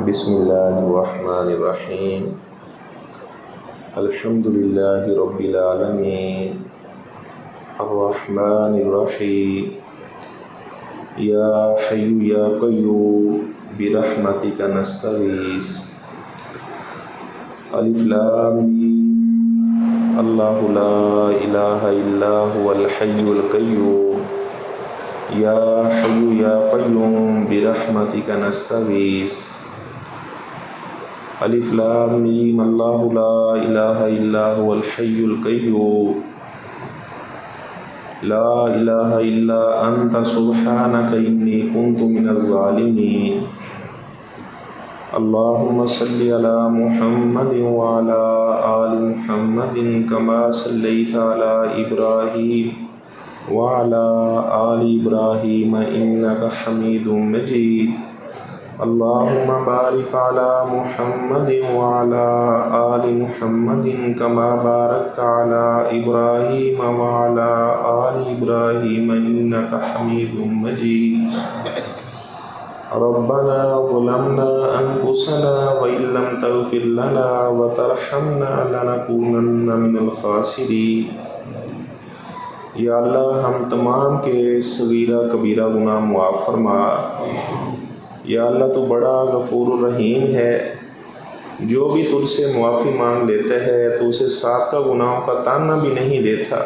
بسم اللہ الرحمن الرحیم الحمد للہ رب العالمین الرحمن الرحیم یا حی یا قیوم برحمتک نستغیث الف لام میم اللہ لا الہ الا هو الحی القیوم یا حی یا قیوم برحمتک نستغیث الف لام میم اللہ لا الہ الا هو الحی القیوم لا الہ الا انت سبحانک انی کنت من الظالمین اللہم صلی علی محمد وعلی آل محمد کما صلیت علی ابراہیم وعلى آل إبراهيم إنك حميد مجيد اللهم بارك على محمد وعلى آل محمد كما باركت على إبراهيم وعلى آل إبراهيم إنك حميد مجيد ربنا ظلمنا أنفسنا وإن لم تغفر لنا وترحمنا لنكونن من الخاسرين یا اللہ ہم تمام کے صغیرہ کبیرہ گناہ معاف فرما۔ یا اللہ تو بڑا غفور الرحیم ہے، جو بھی تجھ سے معافی مانگ لیتا ہے تو اسے سابقہ گناہوں کا تانا بھی نہیں دیتا۔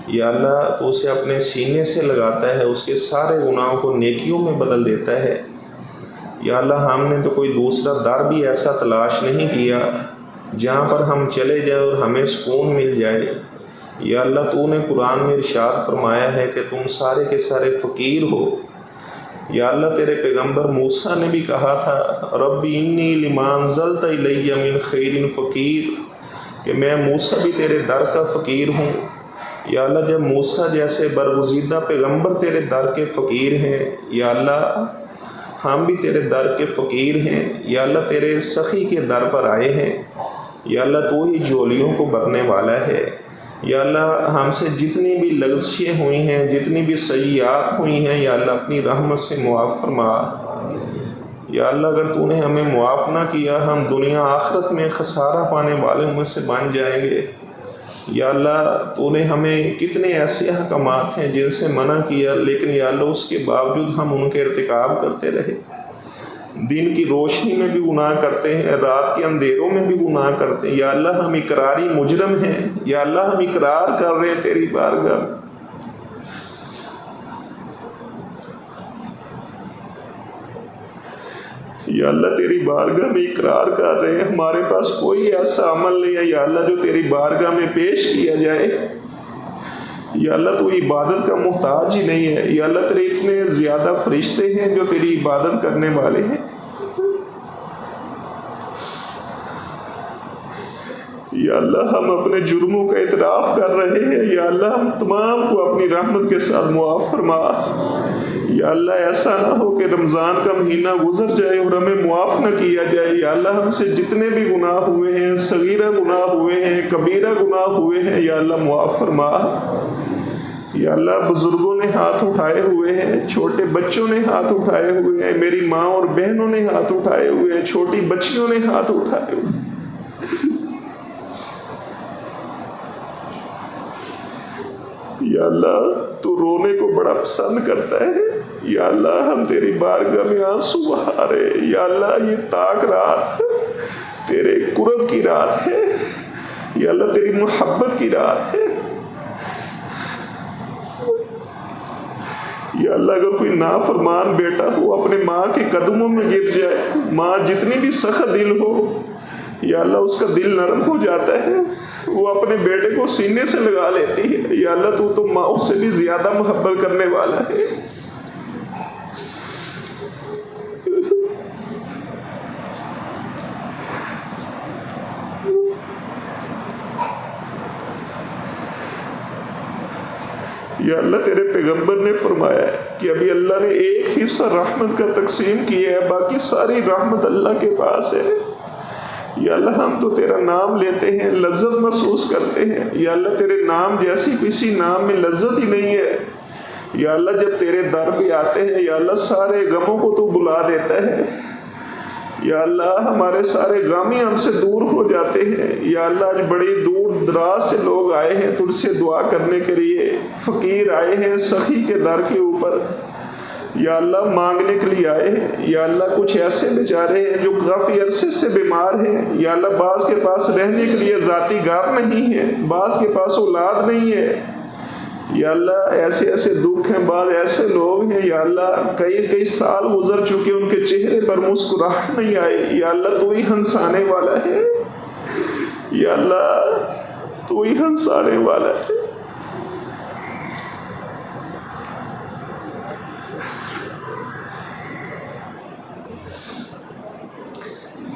یا اللہ تو اسے اپنے سینے سے لگاتا ہے، اس کے سارے گناہوں کو نیکیوں میں بدل دیتا ہے۔ یا اللہ ہم نے تو کوئی دوسرا در بھی ایسا تلاش نہیں کیا جہاں پر ہم چلے جائیں اور ہمیں سکون مل جائے۔ یا اللہ تو نے قرآن میں ارشاد فرمایا ہے کہ تم سارے کے سارے فقیر ہو۔ یا اللہ تیرے پیغمبر موسیٰ نے بھی کہا تھا رب انی لما انزلت الی من خیر فقیر، کہ میں موسیٰ بھی تیرے در کا فقیر ہوں۔ یا اللہ جب موسیٰ جیسے برگزیدہ پیغمبر تیرے در کے فقیر ہیں، یا اللہ ہم بھی تیرے در کے فقیر ہیں۔ یا اللہ تیرے سخی کے در پر آئے ہیں۔ یا اللہ تو ہی جھولیوں کو بھرنے والا ہے۔ یا اللہ ہم سے جتنی بھی لغزشیں ہوئی ہیں، جتنی بھی سیئات ہوئی ہیں، یا اللہ اپنی رحمت سے معاف فرما۔ یا اللہ اگر تو نے ہمیں معاف نہ کیا ہم دنیا آخرت میں خسارہ پانے والوں میں سے بن جائیں گے۔ یا اللہ تو نے ہمیں کتنے ایسے احکامات ہیں جن سے منع کیا، لیکن یا اللہ اس کے باوجود ہم ان کے ارتکاب کرتے رہے۔ دن کی روشنی میں بھی گناہ کرتے ہیں، رات کے اندھیروں میں بھی گناہ کرتے ہیں۔ یا اللہ ہم اقراری مجرم ہیں۔ یا اللہ ہم اقرار کر رہے ہیں تیری بارگاہ۔ یا اللہ تیری بارگاہ میں اقرار کر رہے ہیں ہمارے پاس کوئی ایسا عمل نہیں ہے یا اللہ جو تیری بارگاہ میں پیش کیا جائے۔ یا اللہ تو عبادت کا محتاج ہی نہیں ہے۔ یا اللہ تیرے اتنے زیادہ فرشتے ہیں جو تیری عبادت کرنے والے ہیں۔ یا اللہ ہم اپنے جرموں کا اعتراف کر رہے ہیں۔ یا اللہ ہم تمام کو اپنی رحمت کے ساتھ معاف فرما۔ یا اللہ ایسا نہ ہو کہ رمضان کا مہینہ گزر جائے اور ہمیں معاف نہ کیا جائے۔ یا اللہ ہم سے جتنے بھی گناہ ہوئے ہیں، صغیرہ گناہ ہوئے ہیں، کبیرہ گناہ ہوئے ہیں، یا اللہ معاف فرما۔ یا اللہ بزرگوں نے ہاتھ اٹھائے ہوئے ہیں، چھوٹے بچوں نے ہاتھ اٹھائے ہوئے ہیں، میری ماں اور بہنوں نے ہاتھ اٹھائے ہوئے ہیں، چھوٹی بچیوں نے ہاتھ اٹھائے ہوئے ہیں۔ یا اللہ تو رونے کو بڑا پسند کرتا ہے۔ یا اللہ ہم تیری بارگاہ میں آنسو بہا رہے۔ یا اللہ یہ تاک رات تیرے قرب کی رات ہے۔ یا اللہ تیری محبت کی رات ہے۔ یا اللہ اگر کوئی نافرمان بیٹا ہو اپنے ماں کے قدموں میں گر جائے، ماں جتنی بھی سخت دل ہو، یا اللہ اس کا دل نرم ہو جاتا ہے، وہ اپنے بیٹے کو سینے سے لگا لیتی ہے۔ یا اللہ تو ماں سے بھی زیادہ محبت کرنے والا ہے۔ یا اللہ تیرے پیغمبر نے فرمایا کہ ابھی اللہ نے ایک حصہ رحمت کا تقسیم کیا ہے، باقی ساری رحمت اللہ کے پاس ہے۔ یا اللہ ہم تو تیرا نام لیتے ہیں، لذت محسوس کرتے ہیں۔ یا اللہ تیرے نام جیسی کسی نام میں لذت ہی نہیں ہے۔ یا اللہ جب تیرے در پہ آتے ہیں یا اللہ سارے غموں کو تو بلا دیتا ہے۔ یا اللہ ہمارے سارے غامی ہم سے دور ہو جاتے ہیں. یا اللہ آج بڑی دور دراز سے لوگ آئے ہیں تجھ سے دعا کرنے کے لیے. فقیر آئے ہیں سخی کے در کے اوپر. یا اللہ مانگنے کے لیے آئے ہیں. یا اللہ کچھ ایسے بیچارے ہیں جو کافی عرصے سے بیمار ہیں. یا اللہ بعض کے پاس رہنے کے لیے ذاتی گھر نہیں ہے, بعض کے پاس اولاد نہیں ہے. یا اللہ ایسے ایسے دکھ ہیں, بعض ایسے لوگ ہیں یا اللہ کئی سال گزر چکے ان کے چہرے پر مسکراہٹ نہیں آئی. یا اللہ تو ہی ہنسانے والا ہے. یا اللہ تو ہی ہنسانے والا ہے.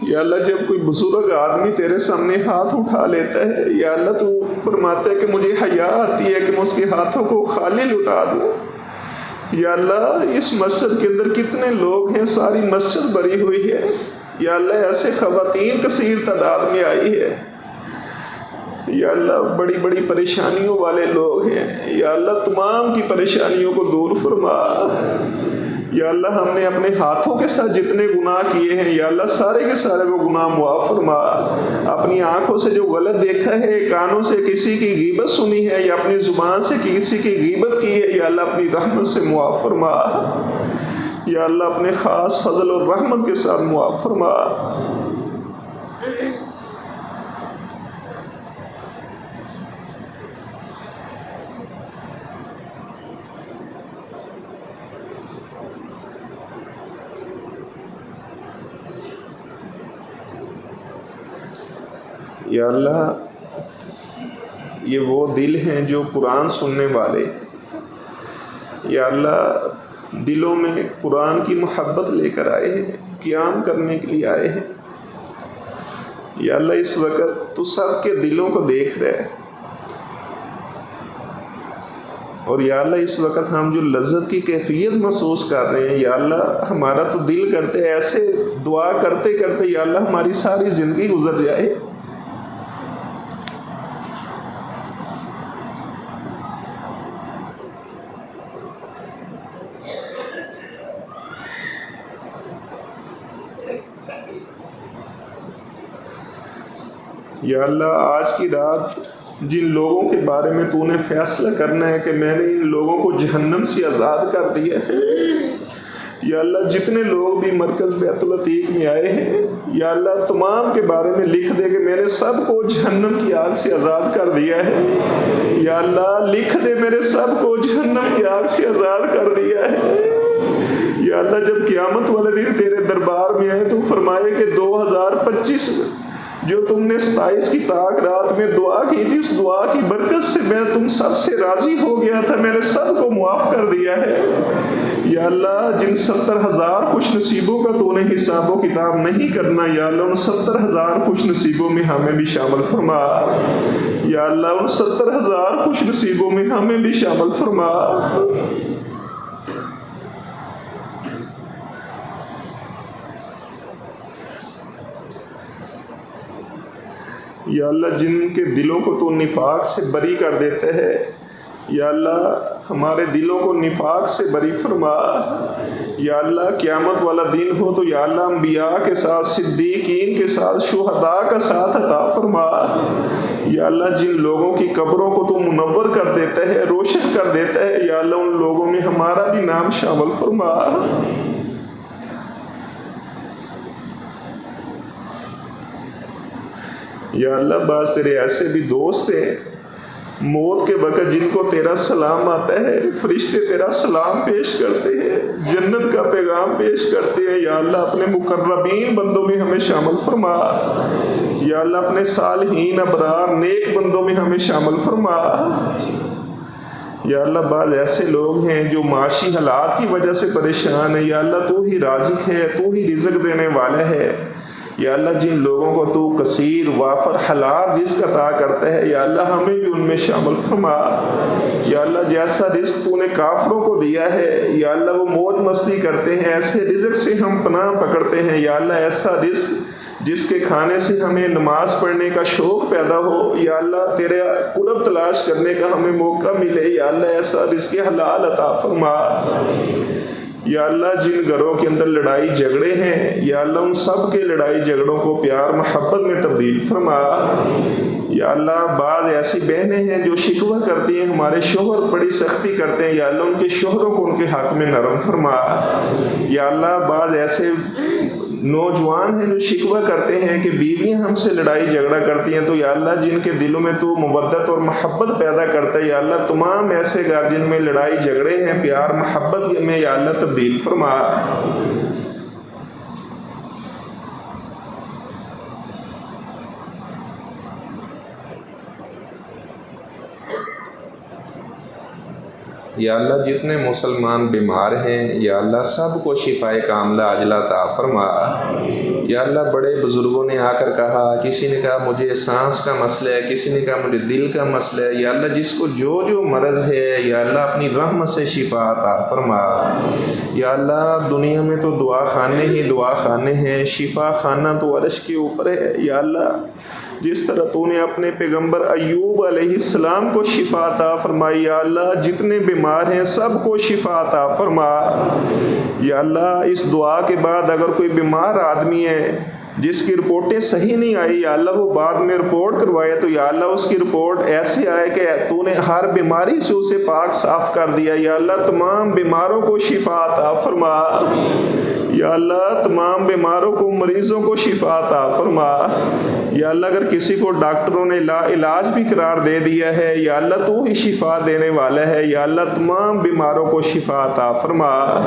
یا اللہ جب کوئی بزرگ آدمی تیرے سامنے ہاتھ اٹھا لیتا ہے یا اللہ تو فرماتا ہے کہ مجھے حیا آتی ہے کہ میں اس کے ہاتھوں کو خالی لٹا دوں. یا اللہ اس مسجد کے اندر کتنے لوگ ہیں, ساری مسجد بھری ہوئی ہے. یا اللہ ایسے خواتین کثیر تعداد میں آئی ہے. یا اللہ بڑی بڑی پریشانیوں والے لوگ ہیں. یا اللہ تمام کی پریشانیوں کو دور فرما. یا اللہ ہم نے اپنے ہاتھوں کے ساتھ جتنے گناہ کیے ہیں یا اللہ سارے کے سارے وہ گناہ معاف فرما. اپنی آنکھوں سے جو غلط دیکھا ہے, کانوں سے کسی کی غیبت سنی ہے یا اپنی زبان سے کسی کی غیبت کی ہے یا اللہ اپنی رحمت سے معاف فرما. یا اللہ اپنے خاص فضل اور رحمت کے ساتھ معاف فرما. یا اللہ یہ وہ دل ہیں جو قرآن سننے والے. یا اللہ دلوں میں قرآن کی محبت لے کر آئے ہیں, قیام کرنے کے لیے آئے ہیں. یا اللہ اس وقت تو سب کے دلوں کو دیکھ رہے ہے. اور یا اللہ اس وقت ہم جو لذت کی کیفیت محسوس کر رہے ہیں یا اللہ ہمارا تو دل کرتے ایسے دعا کرتے کرتے یا اللہ ہماری ساری زندگی گزر جائے. یا اللہ آج کی رات جن لوگوں کے بارے میں تو نے فیصلہ کرنا ہے کہ میں نے ان لوگوں کو جہنم سے آزاد کر دیا ہے. یا اللہ جتنے لوگ بھی مرکز بیت العتیق میں آئے ہیں یا اللہ تمام کے بارے میں لکھ دے کہ میں نے سب کو جہنم کی آگ سے آزاد کر دیا ہے. یا اللہ لکھ دے میرے سب کو جہنم کی آگ سے آزاد کر دیا ہے. یا اللہ جب قیامت والے دن تیرے دربار میں آئے تو فرمائے کہ 2025 جو تم نے 27 کی طاق رات میں دعا کی تھی اس دعا کی برکت سے میں تم سب سے راضی ہو گیا تھا, میں نے سب کو معاف کر دیا ہے. یا اللہ جن 70,000 خوش نصیبوں کا تو نے حساب و کتاب نہیں کرنا یا اللہ ان 70,000 خوش نصیبوں میں ہمیں بھی شامل فرما. یا اللہ ان 70,000 خوش نصیبوں میں ہمیں بھی شامل فرما. یا اللہ جن کے دلوں کو تو نفاق سے بری کر دیتے ہے یا اللہ ہمارے دلوں کو نفاق سے بری فرما. یا اللہ قیامت والا دن ہو تو یا اللہ انبیاء کے ساتھ صدیقین کے ساتھ شہداء کا ساتھ عطا فرما. یا اللہ جن لوگوں کی قبروں کو تو منور کر دیتا ہے, روشن کر دیتا ہے یا اللہ ان لوگوں میں ہمارا بھی نام شامل فرما. یا اللہ بعض تیرے ایسے بھی دوست ہیں موت کے وقت جن کو تیرا سلام آتا ہے, فرشتے تیرا سلام پیش کرتے ہیں, جنت کا پیغام پیش کرتے ہیں. یا اللہ اپنے مقربین بندوں میں ہمیں شامل فرما. یا اللہ اپنے صالحین ابرار نیک بندوں میں ہمیں شامل فرما. یا اللہ بعض ایسے لوگ ہیں جو معاشی حالات کی وجہ سے پریشان ہیں یا اللہ تو ہی رازق ہے, تو ہی رزق دینے والا ہے. یا اللہ جن لوگوں کو تو کثیر وافر حلال رزق عطا کرتا ہے یا اللہ ہمیں بھی ان میں شامل فرما. یا اللہ جیسا رزق تو نے کافروں کو دیا ہے یا اللہ وہ موج مستی کرتے ہیں, ایسے رزق سے ہم پناہ پکڑتے ہیں. یا اللہ ایسا رزق جس کے کھانے سے ہمیں نماز پڑھنے کا شوق پیدا ہو یا اللہ تیرے قرب تلاش کرنے کا ہمیں موقع ملے. یا اللہ ایسا رزق حلال عطا فرما. یا اللہ جن گھروں کے اندر لڑائی جھگڑے ہیں یا اللہ ان سب کے لڑائی جھگڑوں کو پیار محبت میں تبدیل فرما۔ یا اللہ بعض ایسی بہنیں ہیں جو شکوہ کرتی ہیں ہمارے شوہر بڑی سختی کرتے ہیں، یا اللہ ان کے شوہروں کو ان کے حق میں نرم فرما۔ یا اللہ بعض ایسے نوجوان ہیں جو شکوہ کرتے ہیں کہ بیویاں ہم سے لڑائی جھگڑا کرتی ہیں، تو یا اللہ جن کے دلوں میں تو مودت اور محبت پیدا کرتا ہے، یا اللہ تمام ایسے گھر جن میں لڑائی جھگڑے ہیں پیار محبت میں یا اللہ تبدیل فرما۔ یا اللہ جتنے مسلمان بیمار ہیں یا اللہ سب کو شفائے کاملہ عاجلہ عطا فرما۔ یا اللہ بڑے بزرگوں نے آ کر کہا، کسی نے کہا مجھے سانس کا مسئلہ ہے، کسی نے کہا مجھے دل کا مسئلہ ہے، یا اللہ جس کو جو جو مرض ہے یا اللہ اپنی رحمت سے شفا عطا فرما۔ یا اللہ دنیا میں تو دعا خانے ہی دعا خانے ہیں، شفا خانہ تو عرش کے اوپر ہے۔ یا اللہ جس طرح تو نے اپنے پیغمبر ایوب علیہ السلام کو شفا عطا فرمائی، یا اللہ جتنے بیمار ہیں سب کو شفا عطا فرما۔ یا اللہ اس دعا کے بعد اگر کوئی بیمار آدمی ہے جس کی رپورٹیں صحیح نہیں آئی، یا اللہ وہ بعد میں رپورٹ کروائے تو یا اللہ اس کی رپورٹ ایسے آئے کہ تو نے ہر بیماری سے اسے پاک صاف کر دیا۔ یا اللہ تمام بیماروں کو شفا عطا فرما۔ یا اللہ تمام بیماروں کو مریضوں کو شفا عطا فرما۔ یا اللہ اگر کسی کو ڈاکٹروں نے علاج بھی قرار دے دیا ہے، یا اللہ تو ہی شفا دینے والا ہے، یا اللہ تمام بیماروں کو شفا عطا فرما۔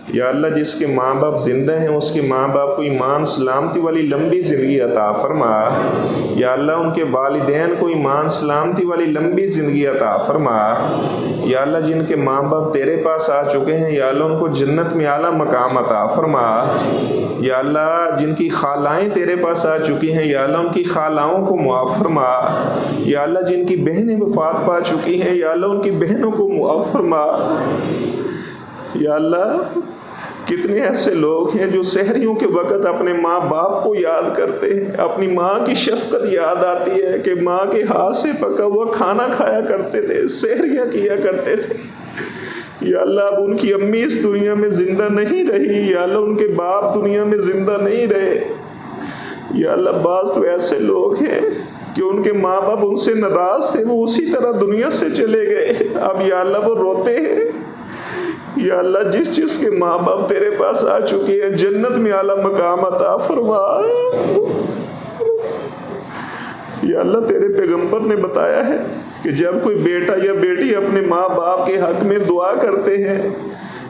یا اللہ جس کے ماں باپ زندہ ہیں اس کے ماں باپ کو ایمان سلامتی والی لمبی زندگی عطا فرما۔ یا اللہ ان کے والدین کو ایمان سلامتی والی لمبی زندگی عطا فرما۔ یا اللہ جن کے ماں باپ تیرے پاس آ چکے ہیں یا اللہ ان کو جنت میں اعلیٰ مقام عطا فرما۔ یا اللہ جن کی خالائیں تیرے پاس آ چکی ہیں یا اللہ ان کی خالاؤں کو معاف فرما۔ یا اللہ جن کی بہنیں وفات پا چکی ہیں یا اللہ ان کی بہنوں کو معاف فرما۔ یا اللہ کتنے ایسے لوگ ہیں جو سحریوں کے وقت اپنے ماں باپ کو یاد کرتے ہیں، اپنی ماں کی شفقت یاد آتی ہے کہ ماں کے ہاتھ سے پکا ہوا کھانا کھایا کرتے تھے، سحریاں کیا کرتے تھے۔ یا اللہ اب ان کی امی اس دنیا میں زندہ نہیں رہی، یا اللہ ان کے باپ دنیا میں زندہ نہیں رہے۔ یا اللہ بعض تو ایسے لوگ ہیں کہ ان کے ماں باپ ان سے ناراض تھے، وہ اسی طرح دنیا سے چلے گئے، اب یا اللہ وہ روتے ہیں۔ یا اللہ جس کے ماں باپ تیرے پاس آ چکے ہیں جنت میں اعلیٰ مقام عطا فرما۔ یا اللہ تیرے پیغمبر نے بتایا ہے کہ جب کوئی بیٹا یا بیٹی اپنے ماں باپ کے حق میں دعا کرتے ہیں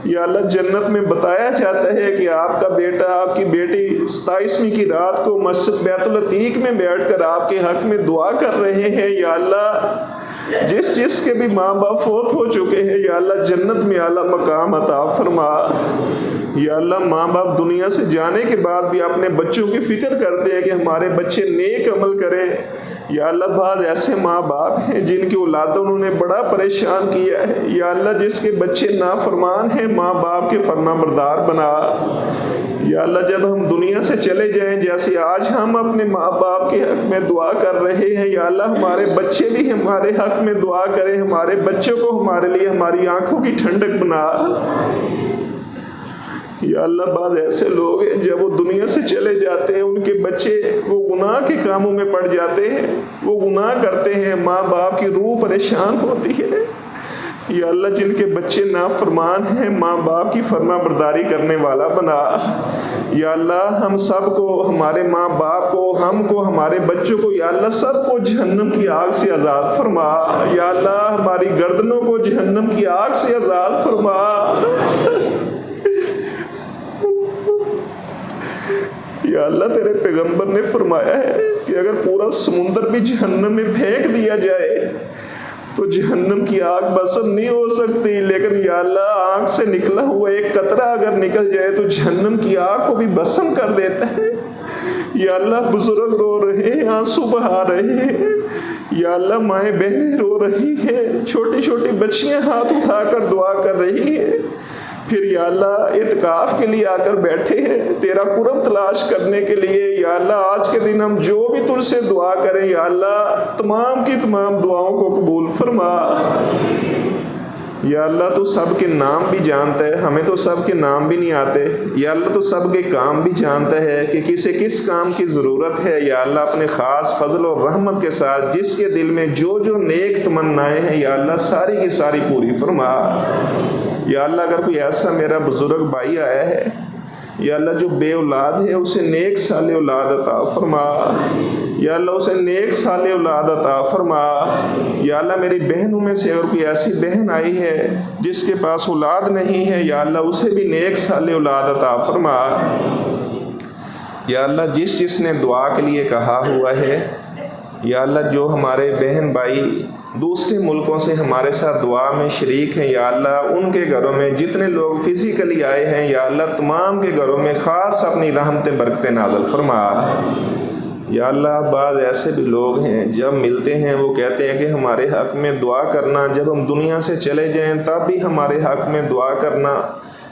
یا اللہ جنت میں بتایا جاتا ہے کہ آپ کا بیٹا آپ کی بیٹی 27ویں کی رات کو مسجد بیت العتیق میں بیٹھ کر آپ کے حق میں دعا کر رہے ہیں۔ یا اللہ جس کے بھی ماں باپ فوت ہو چکے ہیں یا اللہ جنت میں اعلیٰ مقام عطا فرما۔ یا اللہ ماں باپ دنیا سے جانے کے بعد بھی اپنے بچوں کی فکر کرتے ہیں کہ ہمارے بچے نیک عمل کریں۔ یا اللہ بعض ایسے ماں باپ ہیں جن کی اولادوں انہوں نے بڑا پریشان کیا ہے، یا اللہ جس کے بچے نافرمان ہیں ماں باپ کے فرما بردار بنا۔ یا اللہ جب ہم دنیا سے چلے جائیں جیسے آج ہم اپنے ماں باپ کے حق میں دعا کر رہے ہیں، یا اللہ ہمارے بچے بھی ہمارے حق میں دعا کریں، ہمارے بچوں کو ہمارے لیے ہماری آنکھوں کی ٹھنڈک بنا۔ یا اللہ بعض ایسے لوگ ہیں جب وہ دنیا سے چلے جاتے ہیں ان کے بچے وہ گناہ کے کاموں میں پڑ جاتے ہیں، وہ گناہ کرتے ہیں، ماں باپ کی روح پریشان ہوتی ہے۔ یا اللہ جن کے بچے نافرمان ہیں ماں باپ کی فرما برداری کرنے والا بنا۔ یا اللہ ہم سب کو، ہمارے ماں باپ کو، ہم کو، ہمارے بچوں کو یا اللہ سب کو جہنم کی آگ سے آزاد فرما۔ یا اللہ ہماری گردنوں کو جہنم کی آگ سے آزاد فرما۔ یا اللہ تیرے پیغمبر نے فرمایا ہے کہ اگر پورا سمندر بھی جہنم میں پھینک دیا جائے تو جہنم کی آگ بسم نہیں ہو سکتی، لیکن یا اللہ آنکھ سے نکلا ہوا ایک قطرہ اگر نکل جائے تو جہنم کی آگ کو بھی بسم کر دیتا ہے۔ یا اللہ بزرگ رو رہے ہیں، آنسو بہا رہے ہیں، یا اللہ مائیں بہنیں رو رہی ہیں، چھوٹی چھوٹی بچیاں ہاتھ اٹھا کر دعا کر رہی ہیں۔ پھر یا اللہ اعتکاف کے لیے آ کر بیٹھے ہیں تیرا قرب تلاش کرنے کے لیے، یا اللہ آج کے دن ہم جو بھی تجھ سے دعا کریں یا اللہ تمام کی تمام دعاؤں کو قبول فرما۔ یا اللہ تو سب کے نام بھی جانتا ہے، ہمیں تو سب کے نام بھی نہیں آتے، یا اللہ تو سب کے کام بھی جانتا ہے کہ کسے کس کام کی ضرورت ہے، یا اللہ اپنے خاص فضل اور رحمت کے ساتھ جس کے دل میں جو جو نیک تمنائیں ہیں یا اللہ ساری کی ساری پوری فرما۔ یا اللہ اگر کوئی ایسا میرا بزرگ بھائی آیا ہے یا اللہ جو بے اولاد ہے اسے نیک صالح اولاد عطا فرما، یا اللہ اسے نیک صالح اولاد عطا فرما۔ یا اللہ میری بہنوں میں سے اگر کوئی ایسی بہن آئی ہے جس کے پاس اولاد نہیں ہے یا اللہ اسے بھی نیک صالح اولاد عطا فرما۔ یا اللہ جس نے دعا کے لیے کہا ہوا ہے یا اللہ جو ہمارے بہن بھائی دوسرے ملکوں سے ہمارے ساتھ دعا میں شریک ہیں یا اللہ ان کے گھروں میں جتنے لوگ فزیکلی آئے ہیں یا اللہ تمام کے گھروں میں خاص اپنی رحمتیں برکتیں نازل فرما۔ یا اللہ بعض ایسے بھی لوگ ہیں جب ملتے ہیں وہ کہتے ہیں کہ ہمارے حق میں دعا کرنا، جب ہم دنیا سے چلے جائیں تب بھی ہمارے حق میں دعا کرنا۔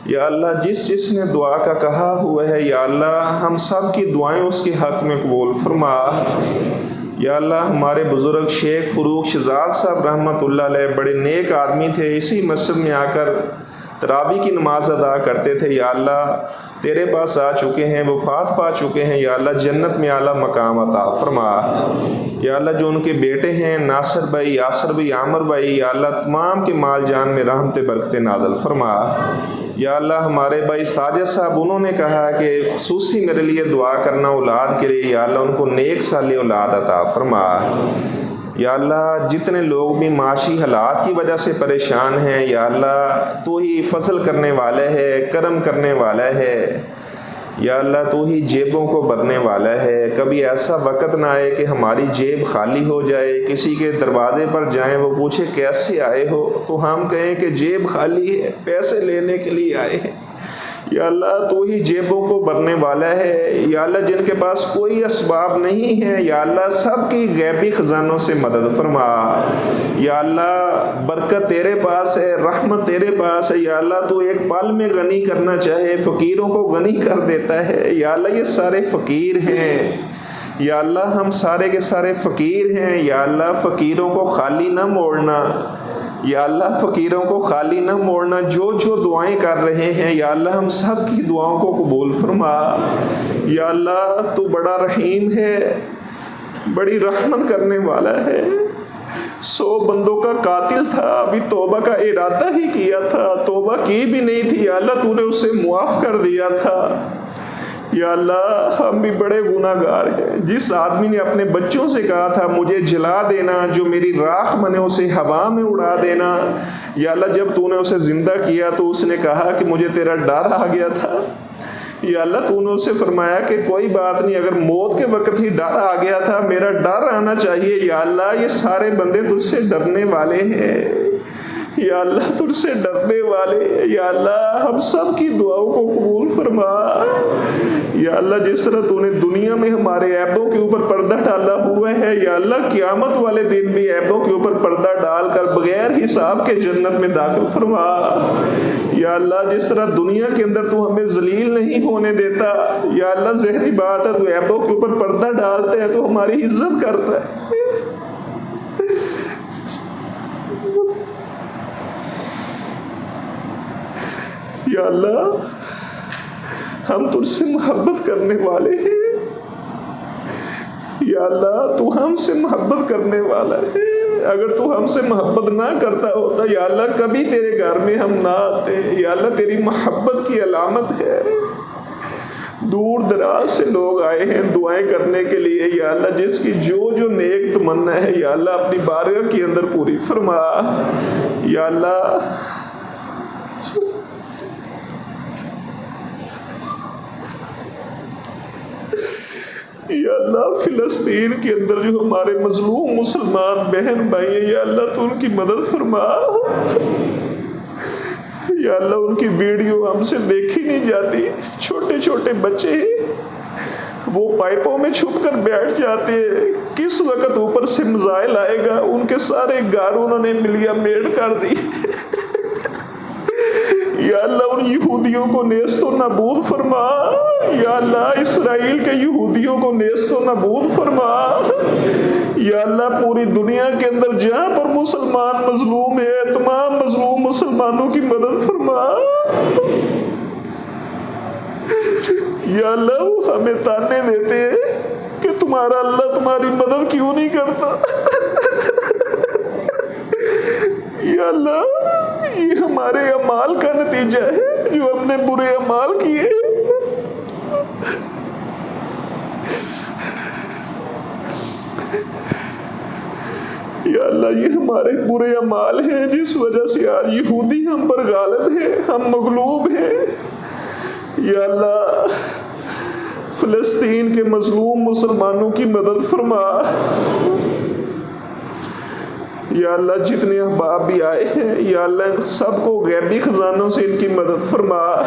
یا اللہ جس نے دعا کا کہا ہوا ہے یا اللہ ہم سب کی دعائیں اس کے حق میں قبول فرما۔ یا اللہ ہمارے بزرگ شیخ فروغ شہزاد صاحب رحمۃ اللہ علیہ بڑے نیک آدمی تھے، اسی مسجد میں آ کر تراویح کی نماز ادا کرتے تھے، یا اللہ تیرے پاس آ چکے ہیں، وفات پا چکے ہیں، یا اللہ جنت میں اعلیٰ مقام عطا فرما۔ یا اللہ جو ان کے بیٹے ہیں ناصر بھائی، یاسر بھائی، عامر بھائی، یا اللہ تمام کے مال جان میں رحمت برکت نازل فرما۔ یا اللہ ہمارے بھائی ساجد صاحب انہوں نے کہا کہ خصوصی میرے لیے دعا کرنا اولاد کے لیے، یا اللہ ان کو نیک صالح اولاد عطا فرما۔ یا اللہ جتنے لوگ بھی معاشی حالات کی وجہ سے پریشان ہیں یا اللہ تو ہی فضل کرنے والا ہے، کرم کرنے والا ہے، یا اللہ تو ہی جیبوں کو بھرنے والا ہے۔ کبھی ایسا وقت نہ آئے کہ ہماری جیب خالی ہو جائے، کسی کے دروازے پر جائیں وہ پوچھے کیسے آئے ہو تو ہم کہیں کہ جیب خالی ہے، پیسے لینے کے لیے آئے ہیں۔ یا اللہ تو ہی جیبوں کو بھرنے والا ہے، یا اللہ جن کے پاس کوئی اسباب نہیں ہے یا اللہ سب کی غیبی خزانوں سے مدد فرما۔ یا اللہ برکت تیرے پاس ہے، رحمت تیرے پاس ہے، یا اللہ تو ایک پل میں غنی کرنا چاہے فقیروں کو غنی کر دیتا ہے۔ یا اللہ یہ سارے فقیر ہیں، یا اللہ ہم سارے کے سارے فقیر ہیں، یا اللہ فقیروں کو خالی نہ موڑنا، یا اللہ فقیروں کو خالی نہ موڑنا، جو دعائیں کر رہے ہیں یا اللہ ہم سب کی دعاؤں کو قبول فرما۔ یا اللہ تو بڑا رحیم ہے، بڑی رحمت کرنے والا ہے۔ 100 بندوں کا قاتل تھا، ابھی توبہ کا ارادہ ہی کیا تھا، توبہ کی بھی نہیں تھی، یا اللہ تو نے اسے معاف کر دیا تھا۔ یا اللہ ہم بھی بڑے گناہ گار ہیں، جس آدمی نے اپنے بچوں سے کہا تھا مجھے جلا دینا، جو میری راکھ بنے اسے ہوا میں اڑا دینا، یا اللہ جب تو نے اسے زندہ کیا تو اس نے کہا کہ مجھے تیرا ڈر آ گیا تھا۔ یا اللہ تو نے اسے فرمایا کہ کوئی بات نہیں، اگر موت کے وقت ہی ڈر آ گیا تھا میرا ڈر آنا چاہیے۔ یا اللہ یہ سارے بندے تجھ سے ڈرنے والے ہیں، یا اللہ تجھ سے ڈرنے والے، یا اللہ ہم سب کی دعاؤں کو قبول فرما۔ یا اللہ جس طرح تو نے دنیا میں ہمارے عیبوں کے اوپر پردہ ڈالا ہوا ہے یا اللہ قیامت والے دن بھی عیبوں کے اوپر پردہ ڈال کر بغیر حساب کے جنت میں داخل فرما۔ یا اللہ جس طرح دنیا کے اندر تو ہمیں ذلیل نہیں ہونے دیتا، یا اللہ ظاہری بات ہے تو عیبوں کے اوپر پردہ ڈالتا ہے تو ہماری عزت کرتا ہے۔ یا اللہ ہم تجھ سے محبت کرنے والے ہیں، یا اللہ تو ہم سے محبت کرنے والا ہے، اگر تو ہم سے محبت نہ کرتا ہوتا یا اللہ کبھی تیرے گھر میں ہم نہ آتے۔ یا اللہ تیری محبت کی علامت ہے، دور دراز سے لوگ آئے ہیں دعائیں کرنے کے لیے، یا اللہ جس کی جو نیک تمنا ہے یا اللہ اپنی بارگاہ کے اندر پوری فرما۔ یا اللہ یا اللہ فلسطین کے اندر جو ہمارے مظلوم مسلمان بہن بھائی ہیں یا اللہ تو ان کی مدد فرما۔ یا اللہ ان کی ویڈیو ہم سے دیکھی نہیں جاتی، چھوٹے چھوٹے بچے ہیں وہ پائپوں میں چھپ کر بیٹھ جاتے ہیں، کس وقت اوپر سے میزائل آئے گا ان کے سارے گھر انہوں نے ملیا میٹ کر دی۔ یا اللہ ان یہودیوں کو نیست و نابود فرما، یا اللہ اسرائیل کے یہودیوں کو نیست و نابود فرما، یا اللہ پوری دنیا کے اندر جہاں پر مسلمان مظلوم ہے تمام مظلوم مسلمانوں کی مدد فرما۔ یا اللہ وہ ہمیں تانے دیتے ہیں کہ تمہارا اللہ تمہاری مدد کیوں نہیں کرتا۔ یا اللہ یہ ہمارے اعمال کا نتیجہ ہے جو ہم نے برے اعمال کیے۔ یا اللہ یہ ہمارے برے اعمال ہیں جس وجہ سے آج یہودی ہم پر غالب ہیں، ہم مغلوب ہیں۔ یا اللہ فلسطین کے مظلوم مسلمانوں کی مدد فرما۔ یا اللہ جتنے احباب بھی آئے ہیں یا اللہ سب کو غیبی خزانوں سے ان کی مدد فرما۔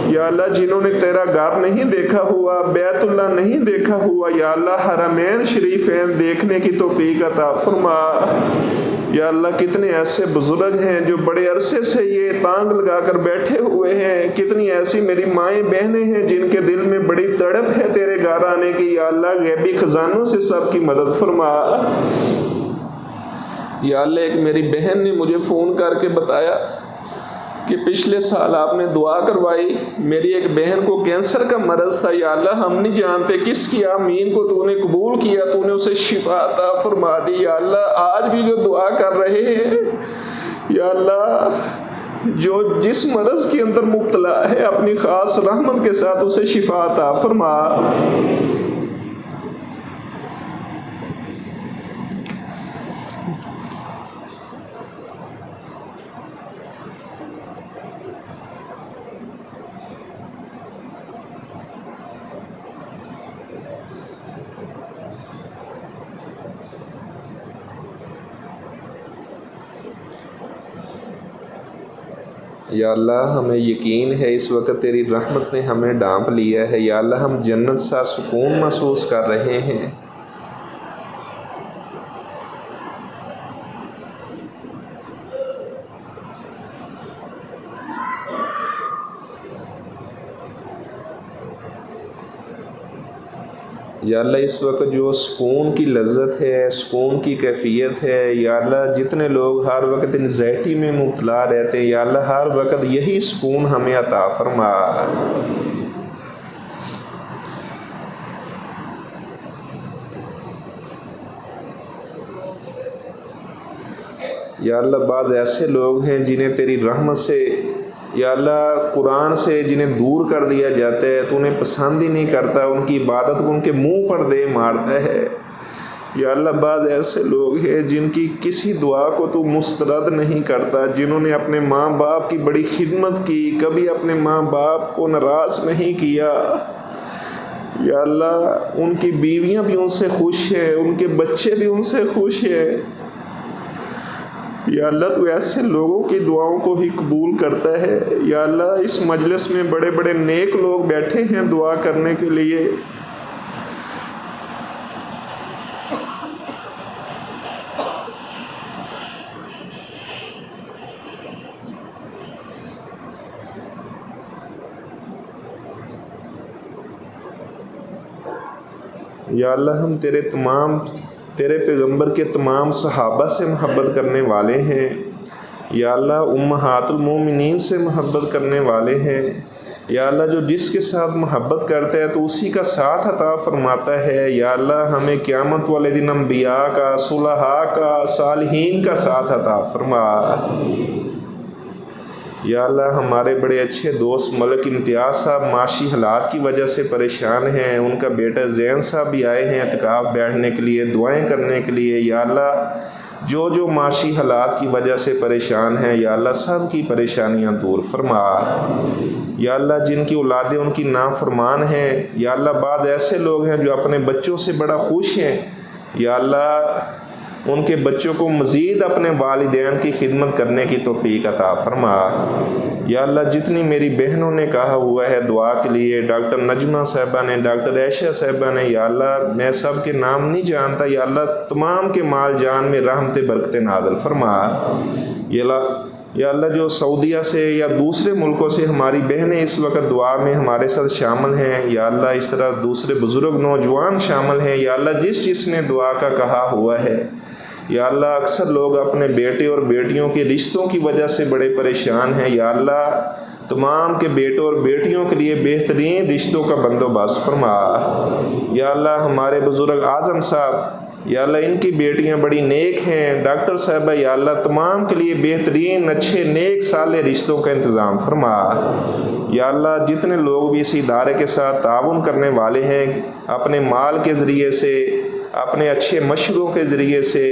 یا اللہ جنہوں نے تیرا گھر نہیں دیکھا ہوا، بیت اللہ نہیں دیکھا ہوا، یا اللہ حرمین شریفین دیکھنے کی توفیق عطا فرما۔ یا اللہ کتنے ایسے بزرگ ہیں جو بڑے عرصے سے یہ تانگ لگا کر بیٹھے ہوئے ہیں، کتنی ایسی میری مائیں بہنیں ہیں جن کے دل میں بڑی تڑپ ہے تیرے گھر آنے کی۔ یا اللہ غیبی خزانوں سے سب کی مدد فرما۔ یا اللہ ایک میری بہن نے مجھے فون کر کے بتایا کہ پچھلے سال آپ نے دعا کروائی، میری ایک بہن کو کینسر کا مرض تھا، یا اللہ ہم نہیں جانتے کس کی آمین کو تو نے قبول کیا، تو نے اسے شفا عطا فرما دی۔ یا اللہ آج بھی جو دعا کر رہے ہیں یا اللہ جو جس مرض کے اندر مبتلا ہے اپنی خاص رحمت کے ساتھ اسے شفا عطا فرما۔ یا اللہ ہمیں یقین ہے اس وقت تیری رحمت نے ہمیں ڈھانپ لیا ہے، یا اللہ ہم جنت سا سکون محسوس کر رہے ہیں۔ یا اللہ اس وقت جو سکون کی لذت ہے، سکون کی کیفیت ہے، یا اللہ جتنے لوگ ہر وقت انزائٹی میں مبتلا رہتے ہیں یا اللہ ہر وقت یہی سکون ہمیں عطا فرما۔ یا اللہ بعض ایسے لوگ ہیں جنہیں تیری رحمت سے یا اللہ قرآن سے جنہیں دور کر دیا جاتا ہے، تو انہیں پسند ہی نہیں کرتا، ان کی عبادت کو ان کے منہ پر دے مارتا ہے۔ یا اللہ بعض ایسے لوگ ہیں جن کی کسی دعا کو تو مسترد نہیں کرتا، جنہوں نے اپنے ماں باپ کی بڑی خدمت کی، کبھی اپنے ماں باپ کو ناراض نہیں کیا۔ یا اللہ ان کی بیویاں بھی ان سے خوش ہیں، ان کے بچے بھی ان سے خوش ہیں۔ یا اللہ تو ایسے لوگوں کی دعاؤں کو ہی قبول کرتا ہے۔ یا اللہ اس مجلس میں بڑے بڑے نیک لوگ بیٹھے ہیں دعا کرنے کے لیے۔ یا اللہ ہم تیرے پیغمبر کے تمام صحابہ سے محبت کرنے والے ہیں۔ یا اللہ امہات المومنین سے محبت کرنے والے ہیں۔ یا اللہ جو جس کے ساتھ محبت کرتا ہے تو اسی کا ساتھ عطا فرماتا ہے۔ یا اللہ ہمیں قیامت والے دن انبیاء کا، صلحاء کا، صالحین کا ساتھ عطا فرما۔ یا اللہ ہمارے بڑے اچھے دوست ملک امتیاز صاحب معاشی حالات کی وجہ سے پریشان ہیں، ان کا بیٹا زین صاحب بھی آئے ہیں اعتکاف بیٹھنے کے لیے، دعائیں کرنے کے لیے۔ یا اللہ جو معاشی حالات کی وجہ سے پریشان ہیں یا اللہ سب کی پریشانیاں دور فرما۔ یا اللہ جن کی اولادیں ان کی نافرمان ہیں، یا اللہ بعض ایسے لوگ ہیں جو اپنے بچوں سے بڑا خوش ہیں، یا اللہ ان کے بچوں کو مزید اپنے والدین کی خدمت کرنے کی توفیق عطا فرما۔ یا اللہ جتنی میری بہنوں نے کہا ہوا ہے دعا کے لیے، ڈاکٹر نجمہ صاحبہ نے، ڈاکٹر عائشہ صاحبہ نے، یا اللہ میں سب کے نام نہیں جانتا، یا اللہ تمام کے مال جان میں رحمت برکت نازل فرما۔ یا اللہ جو سعودیہ سے یا دوسرے ملکوں سے ہماری بہنیں اس وقت دعا میں ہمارے ساتھ شامل ہیں، یا اللہ اس طرح دوسرے بزرگ نوجوان شامل ہیں، یا اللہ جس نے دعا کا کہا ہوا ہے، یا اللہ اکثر لوگ اپنے بیٹے اور بیٹیوں کے رشتوں کی وجہ سے بڑے پریشان ہیں، یا اللہ تمام کے بیٹوں اور بیٹیوں کے لیے بہترین رشتوں کا بندوبست فرما۔ یا اللہ ہمارے بزرگ اعظم صاحب، یا اللہ ان کی بیٹیاں بڑی نیک ہیں، ڈاکٹر صاحبہ، یا اللہ تمام کے لیے بہترین اچھے نیک صالح رشتوں کا انتظام فرما۔ یا اللہ جتنے لوگ بھی اس ادارے کے ساتھ تعاون کرنے والے ہیں، اپنے مال کے ذریعے سے، اپنے اچھے مشوروں کے ذریعے سے،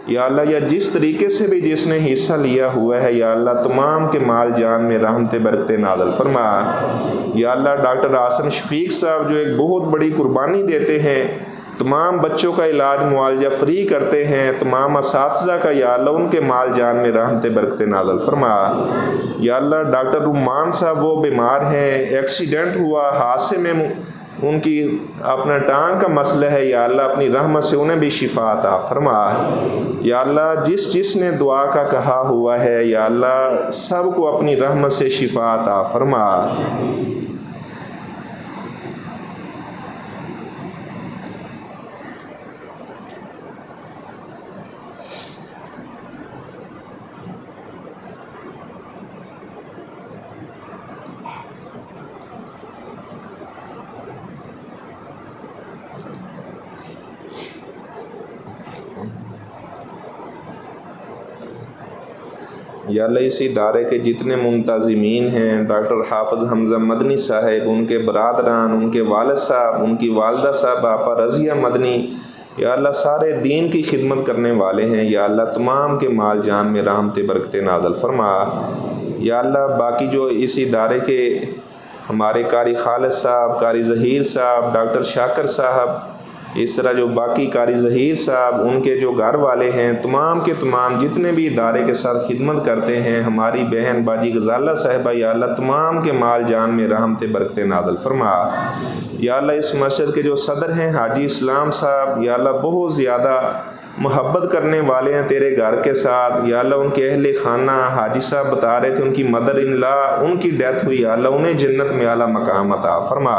یا اللہ یا جس طریقے سے بھی جس نے حصہ لیا ہوا ہے، یا اللہ تمام کے مال جان میں رحمت برکت نازل فرما۔ یا اللہ ڈاکٹر عاصم شفیق صاحب جو ایک بہت بڑی قربانی دیتے ہیں، تمام بچوں کا علاج معالجہ فری کرتے ہیں، تمام اساتذہ کا، یا اللہ ان کے مال جان میں رحمت برکت نازل فرما۔ یا اللہ ڈاکٹر رمان صاحب وہ بیمار ہیں، ایکسیڈنٹ ہوا، حادثے میں ان کی اپنا ٹانگ کا مسئلہ ہے، یا اللہ اپنی رحمت سے انہیں بھی شفا عطا فرما۔ یا اللہ جس نے دعا کا کہا ہوا ہے، یا اللہ سب کو اپنی رحمت سے شفا عطا فرما۔ یا اللہ اس ادارے کے جتنے منتظمین ہیں، ڈاکٹر حافظ حمزہ مدنی صاحب، ان کے برادران، ان کے والد صاحب، ان کی والدہ صاحب آپا رضیہ مدنی، یا اللہ سارے دین کی خدمت کرنے والے ہیں، یا اللہ تمام کے مال جان میں رحمت برکت نازل فرما۔ یا اللہ باقی جو اس ادارے کے ہمارے قاری خالد صاحب، قاری ظہیر صاحب، ڈاکٹر شاکر صاحب، اس طرح جو باقی قاری ظہیر صاحب، ان کے جو گھر والے ہیں، تمام کے تمام جتنے بھی ادارے کے ساتھ خدمت کرتے ہیں، ہماری بہن باجی غزالہ صاحبہ، یا اللہ تمام کے مال جان میں رحمت برکت نازل فرما۔ یا اللہ اس مسجد کے جو صدر ہیں حاجی اسلام صاحب، یا اللہ بہت زیادہ محبت کرنے والے ہیں تیرے گھر کے ساتھ، یا اللہ ان کے اہل خانہ حاجی صاحب بتا رہے تھے ان کی مدر ان لا ان کی ڈیتھ ہوئی، یا اللہ انہیں جنت میں اعلیٰ مقام عطا فرما۔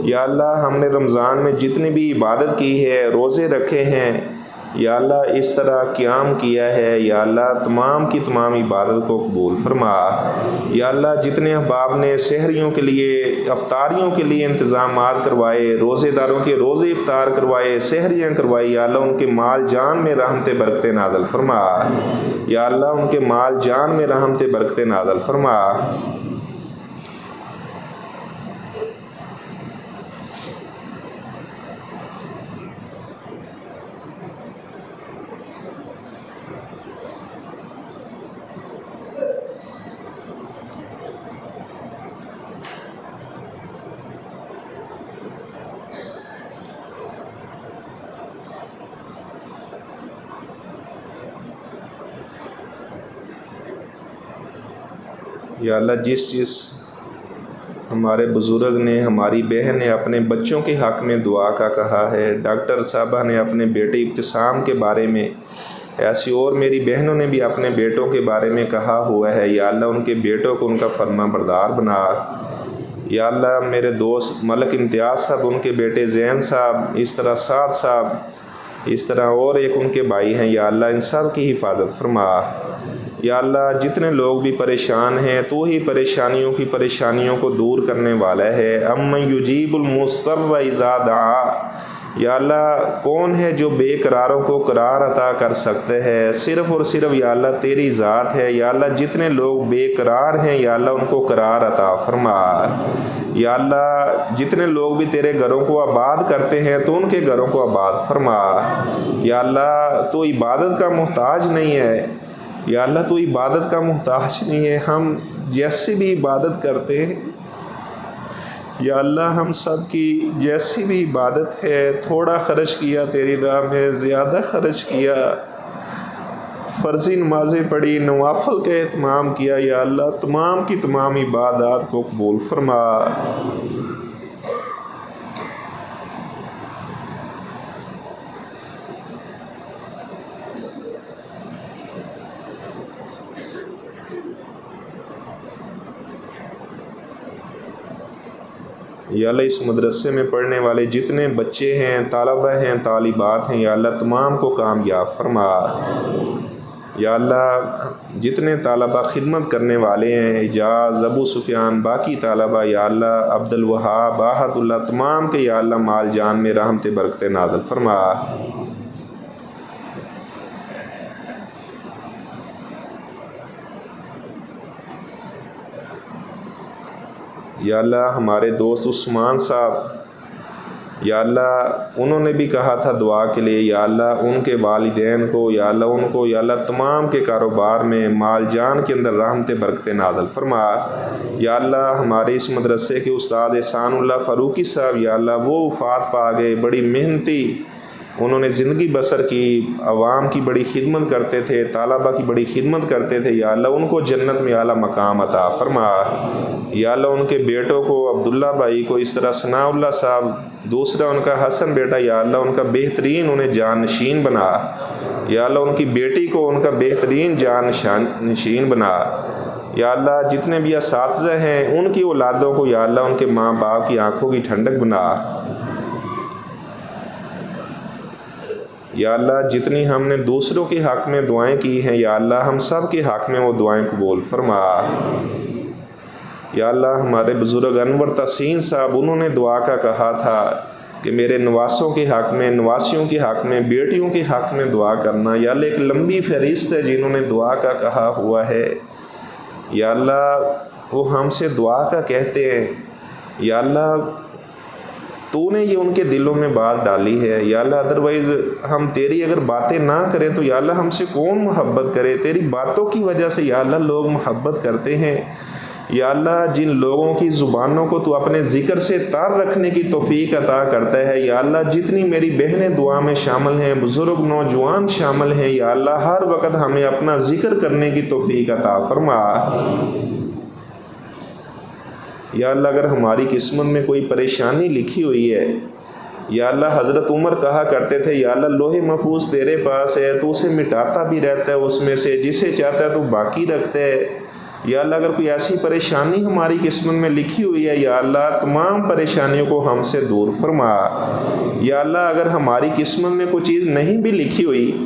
یا اللہ ہم نے رمضان میں جتنی بھی عبادت کی ہے، روزے رکھے ہیں، یا اللہ اس طرح قیام کیا ہے، یا اللہ تمام کی تمام عبادت کو قبول فرما۔ یا اللہ جتنے احباب نے سحریوں کے لیے، افطاریوں کے لیے انتظامات کروائے، روزے داروں کے روزے افطار کروائے، سحریاں کروائی، یا اللہ ان کے مال جان میں رحمت برکت نازل فرما۔ یا اللہ ان کے مال جان میں رحمت برکت نازل فرما۔ یا اللہ جس ہمارے بزرگ نے، ہماری بہن نے اپنے بچوں کے حق میں دعا کا کہا ہے، ڈاکٹر صاحبہ نے اپنے بیٹے ابتسام کے بارے میں، ایسی اور میری بہنوں نے بھی اپنے بیٹوں کے بارے میں کہا ہوا ہے، یا اللہ ان کے بیٹوں کو ان کا فرما بردار بنا۔ یا اللہ میرے دوست ملک امتیاز صاحب، ان کے بیٹے زین صاحب، اس طرح سعد صاحب، اس طرح اور ایک ان کے بھائی ہیں، یا اللہ ان سب کی حفاظت فرما۔ یا اللہ جتنے لوگ بھی پریشان ہیں، تو ہی پریشانیوں کو دور کرنے والا ہے۔ امن یجیب المضطر اذا دعا، یا اللہ کون ہے جو بے قراروں کو قرار عطا کر سکتے ہیں؟ صرف اور صرف یا اللہ تیری ذات ہے۔ یا اللہ جتنے لوگ بے قرار ہیں، یا اللہ ان کو قرار عطا فرما۔ یا اللہ جتنے لوگ بھی تیرے گھروں کو آباد کرتے ہیں، تو ان کے گھروں کو آباد فرما۔ یا اللہ تو عبادت کا محتاج نہیں ہے، یا اللہ تو عبادت کا محتاج نہیں ہے، ہم جیسی بھی عبادت کرتے ہیں، یا اللہ ہم سب کی جیسی بھی عبادت ہے، تھوڑا خرچ کیا تیری راہ میں، زیادہ خرچ کیا، فرضی نمازیں پڑھی، نوافل کا اہتمام کیا، یا اللہ تمام کی تمام عبادات کو قبول فرما۔ یا اللہ اس مدرسے میں پڑھنے والے جتنے بچے ہیں، طلبہ ہیں، طالبات ہیں، یا اللہ تمام کو کامیاب فرما۔ یا اللہ جتنے طلبہ خدمت کرنے والے ہیں، اعجاز، ابو سفیان، باقی طلبہ، یا اللہ عبد الوہاب، احد اللہ، تمام کے یا اللہ مال جان میں رحمت برکت نازل فرما۔ یا اللہ ہمارے دوست عثمان صاحب، یا اللہ انہوں نے بھی کہا تھا دعا کے لیے، یا اللہ ان کے والدین کو، یا اللہ ان کو، یا اللہ تمام کے کاروبار میں، مال جان کے اندر رحمت برکت نازل فرما۔ یا اللہ ہمارے اس مدرسے کے استاد احسان اللہ فاروقی صاحب، یا اللہ وہ وفات پا گئے، بڑی محنتی انہوں نے زندگی بسر کی، عوام کی بڑی خدمت کرتے تھے، طلبہ کی بڑی خدمت کرتے تھے، یا اللہ ان کو جنت میں اعلیٰ مقام عطا فرما۔ یا اللہ ان کے بیٹوں کو، عبداللہ بھائی کو، اس طرح ثناء اللہ صاحب، دوسرا ان کا حسن بیٹا، یا اللہ ان کا بہترین انہیں جان نشین بنا۔ یا اللہ ان کی بیٹی کو ان کا بہترین جان نشین بنا۔ یا اللہ جتنے بھی اساتذہ ہیں ان کی اولادوں کو، یا اللہ ان کے ماں باپ کی آنکھوں کی ٹھنڈک بنا۔ یا اللہ جتنی ہم نے دوسروں کے حق میں دعائیں کی ہیں، یا اللہ ہم سب کے حق میں وہ دعائیں قبول فرما۔ یا اللہ ہمارے بزرگ انور تحسین صاحب، انہوں نے دعا کا کہا تھا کہ میرے نواسوں کے حق میں، نواسیوں کے حق میں، بیٹیوں کے حق میں دعا کرنا۔ یا اللہ ایک لمبی فہرست ہے جنہوں نے دعا کا کہا ہوا ہے، یا اللہ وہ ہم سے دعا کا کہتے ہیں۔ یا اللہ تو نے یہ ان کے دلوں میں بات ڈالی ہے، یا اللہ ادروائز ہم تیری اگر باتیں نہ کریں تو یا اللہ ہم سے کون محبت کرے؟ تیری باتوں کی وجہ سے یا اللہ لوگ محبت کرتے ہیں۔ یا اللہ جن لوگوں کی زبانوں کو تو اپنے ذکر سے تار رکھنے کی توفیق عطا کرتا ہے، یا اللہ جتنی میری بہنیں دعا میں شامل ہیں، بزرگ نوجوان شامل ہیں، یا اللہ ہر وقت ہمیں اپنا ذکر کرنے کی توفیق عطا فرما۔ یا اللہ اگر ہماری قسمت میں کوئی پریشانی لکھی ہوئی ہے، یا اللہ حضرت عمر کہا کرتے تھے، یا اللہ لوح محفوظ تیرے پاس ہے، تو اسے مٹاتا بھی رہتا ہے، اس میں سے جسے چاہتا ہے تو باقی رکھتا ہے۔ یا اللہ اگر کوئی ایسی پریشانی ہماری قسمت میں لکھی ہوئی ہے، یا اللہ تمام پریشانیوں کو ہم سے دور فرما۔ یا اللہ اگر ہماری قسمت میں کوئی چیز نہیں بھی لکھی ہوئی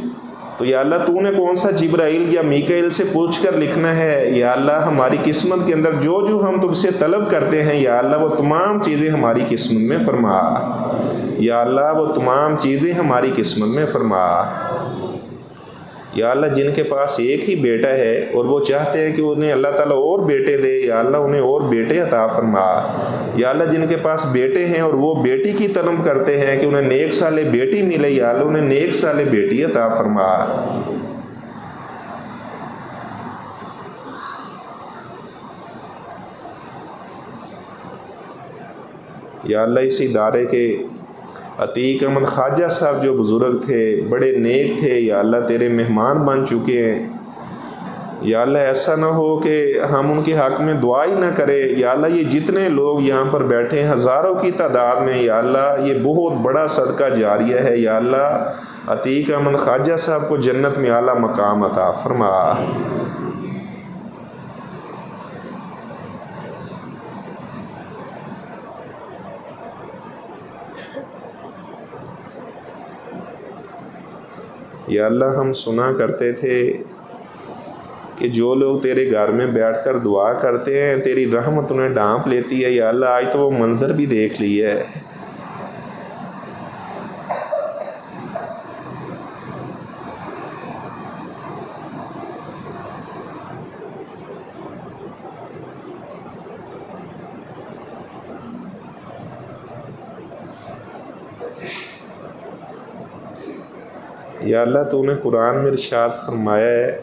تو یا اللہ تو نے کون سا جبرائیل یا میکائیل سے پوچھ کر لکھنا ہے؟ یا اللہ ہماری قسمت کے اندر جو جو ہم تم سے طلب کرتے ہیں، یا اللہ وہ تمام چیزیں ہماری قسمت میں فرما۔ یا اللہ وہ تمام چیزیں ہماری قسمت میں فرما۔ یا اللہ جن کے پاس ایک ہی بیٹا ہے اور وہ چاہتے ہیں کہ انہیں اللہ تعالیٰ اور بیٹے دے، یا اللہ انہیں اور بیٹے عطا فرما۔ یا اللہ جن کے پاس بیٹے ہیں اور وہ بیٹی کی طلب کرتے ہیں کہ انہیں نیک صالح بیٹی ملے، یا اللہ انہیں نیک صالح بیٹی عطا فرما۔ یا اللہ اس ادارے کے عتیق احمد خواجہ صاحب جو بزرگ تھے، بڑے نیک تھے، یا اللہ تیرے مہمان بن چکے ہیں، یا اللہ ایسا نہ ہو کہ ہم ان کے حق میں دعا ہی نہ کرے۔ یا اللہ یہ جتنے لوگ یہاں پر بیٹھے ہیں ہزاروں کی تعداد میں، یا اللہ یہ بہت بڑا صدقہ جاریہ ہے، یا اللہ عتیق احمد خواجہ صاحب کو جنت میں اعلیٰ مقام عطا فرما۔ یا اللہ ہم سنا کرتے تھے کہ جو لوگ تیرے گھر میں بیٹھ کر دعا کرتے ہیں تیری رحمت انہیں ڈھانپ لیتی ہے، یا اللہ آج تو وہ منظر بھی دیکھ لی ہے۔ یا اللہ تو نے قرآن میں ارشاد فرمایا ہے،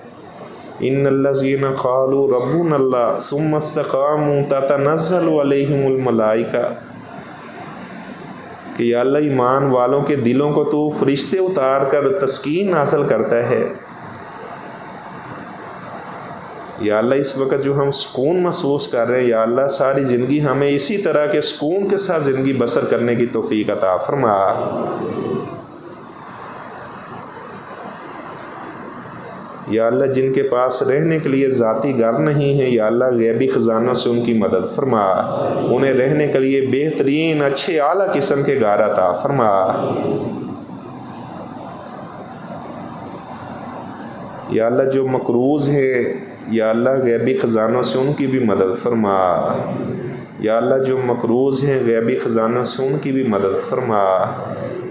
ان الذین قالوا ربنا اللہ ثم استقاموا تتنزل علیہم الملائکہ، کہ یا اللہ ایمان والوں کے دلوں کو تو فرشتے اتار کر تسکین حاصل کرتا ہے۔ یا اللہ اس وقت جو ہم سکون محسوس کر رہے ہیں، یا اللہ ساری زندگی ہمیں اسی طرح کے سکون کے ساتھ زندگی بسر کرنے کی توفیق عطا فرما۔ یا اللہ جن کے پاس رہنے کے لیے ذاتی گھر نہیں ہے یا اللہ غیبی خزانوں سے ان کی مدد فرما، انہیں رہنے کے لیے بہترین اچھے اعلیٰ قسم کے گھر عطا فرما۔ یا اللہ جو مقروض ہے یا اللہ غیبی خزانوں سے ان کی بھی مدد فرما، یا اللہ جو مقروض ہیں غیبی خزانوں سے ان کی بھی مدد فرما،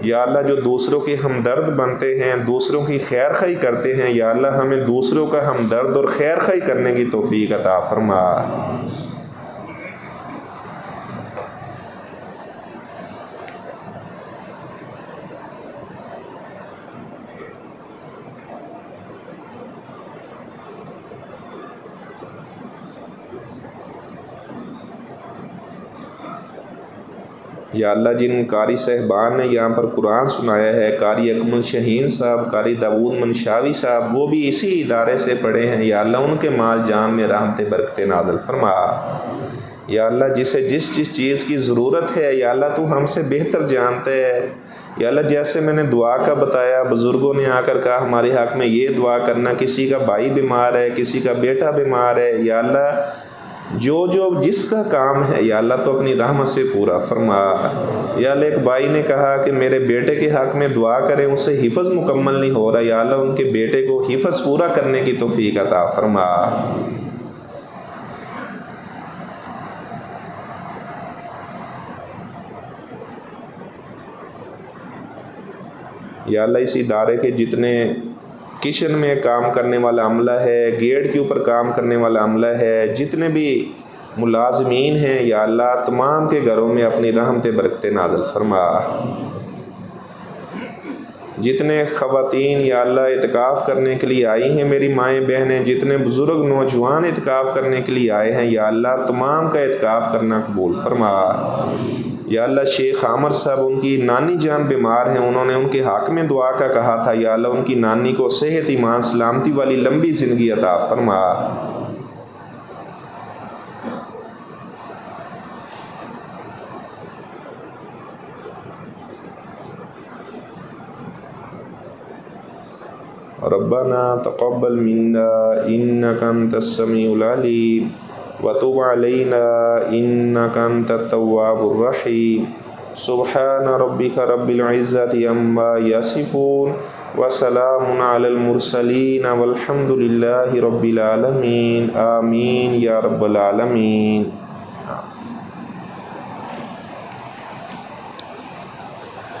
یا اللہ جو دوسروں کے ہمدرد بنتے ہیں، دوسروں کی خیر خواہی کرتے ہیں، یا اللہ ہمیں دوسروں کا ہمدرد اور خیر خواہی کرنے کی توفیق عطا فرما۔ یا اللہ جن قاری صاحبان نے یہاں پر قرآن سنایا ہے، قاری اکمل شہین صاحب، قاری داود منشاوی صاحب، وہ بھی اسی ادارے سے پڑھے ہیں، یا اللہ ان کے مال جان میں رحمت برکت نازل فرما۔ یا اللہ جسے جس چیز کی ضرورت ہے یا اللہ تو ہم سے بہتر جانتے ہے، یا اللہ جیسے میں نے دعا کا بتایا، بزرگوں نے آ کر کہا ہمارے حق میں یہ دعا کرنا، کسی کا بھائی بیمار ہے، کسی کا بیٹا بیمار ہے، یا اللہ جو جس کا کام ہے یا اللہ تو اپنی رحمت سے پورا فرما۔ یا اللہ ایک بھائی نے کہا کہ میرے بیٹے کے حق میں دعا کریں، اسے حفظ مکمل نہیں ہو رہا، یا اللہ ان کے بیٹے کو حفظ پورا کرنے کی توفیق عطا فرما۔ یا اللہ اس ادارے کے جتنے کچن میں کام کرنے والا عملہ ہے، گیٹ کے اوپر کام کرنے والا عملہ ہے، جتنے بھی ملازمین ہیں یا اللہ تمام کے گھروں میں اپنی رحمت برکت نازل فرما۔ جتنے خواتین یا اللہ اعتکاف کرنے کے لیے آئی ہیں میری مائیں بہنیں، جتنے بزرگ نوجوان اعتکاف کرنے کے لیے آئے ہیں یا اللہ تمام کا اعتکاف کرنا قبول فرما۔ یا اللہ شیخ عامر صاحب ان کی نانی جان بیمار ہیں، انہوں نے ان کے حق میں دعا کا کہا تھا، یا اللہ ان کی نانی کو صحت ایمان سلامتی والی لمبی زندگی عطا فرما۔ ربنا تقبل منا انك انت السميع العليم وتب علينا انك انت التواب الرحيم سبحان ربك رب العزة عما يصفون وسلام على المرسلين والحمد لله رب العالمين آمين يا رب العالمين۔